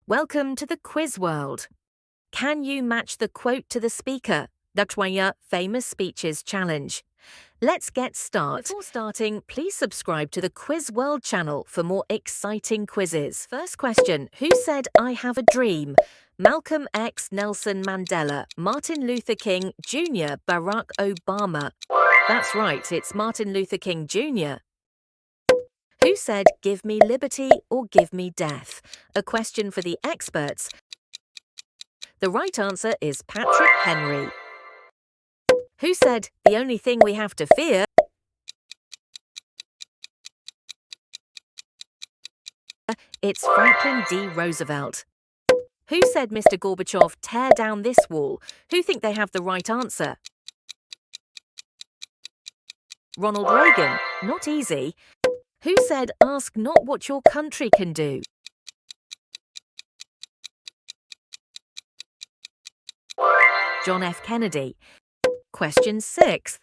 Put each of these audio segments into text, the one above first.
Welcome to the quiz world. Can you match the quote to the speaker? Dakshwaya Famous Speeches Challenge. Let's get started. Before starting, please subscribe to the Quiz World channel for more exciting quizzes. First question, who said I have a dream? Malcolm X, Nelson Mandela, Martin Luther King Jr., Barack Obama. That's right, it's Martin Luther King Jr. Who said, give me liberty or give me death? A question for the experts. The right answer is Patrick Henry. Who said, the only thing we have to fear? It's Franklin D. Roosevelt. Who said, Mr. Gorbachev, tear down this wall? Who think they have the right answer? Ronald Reagan. Not easy. Who said, ask not what your country can do? John F. Kennedy. Question 6.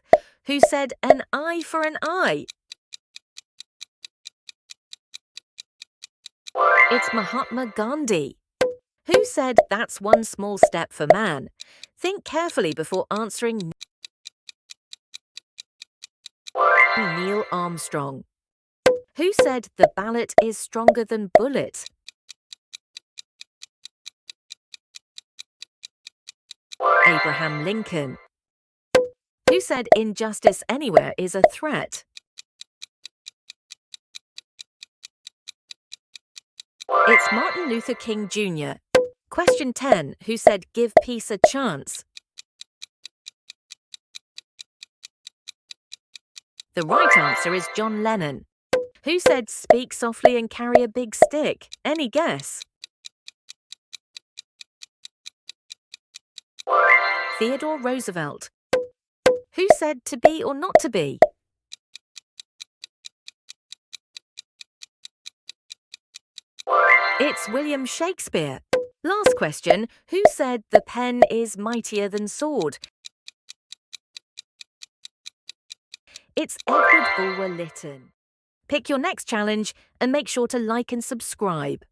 Who said, an eye for an eye? It's Mahatma Gandhi. Who said, that's one small step for man? Think carefully before answering. Neil Armstrong. Who said, the ballot is stronger than bullet? Abraham Lincoln. Who said, injustice anywhere is a threat? It's Martin Luther King Jr. Question 10. Who said, give peace a chance? The right answer is John Lennon. Who said, speak softly and carry a big stick? Any guess? Theodore Roosevelt. Who said, to be or not to be? It's William Shakespeare. Last question. Who said, the pen is mightier than sword? It's Edward Bulwer Lytton. Pick your next challenge and make sure to like and subscribe.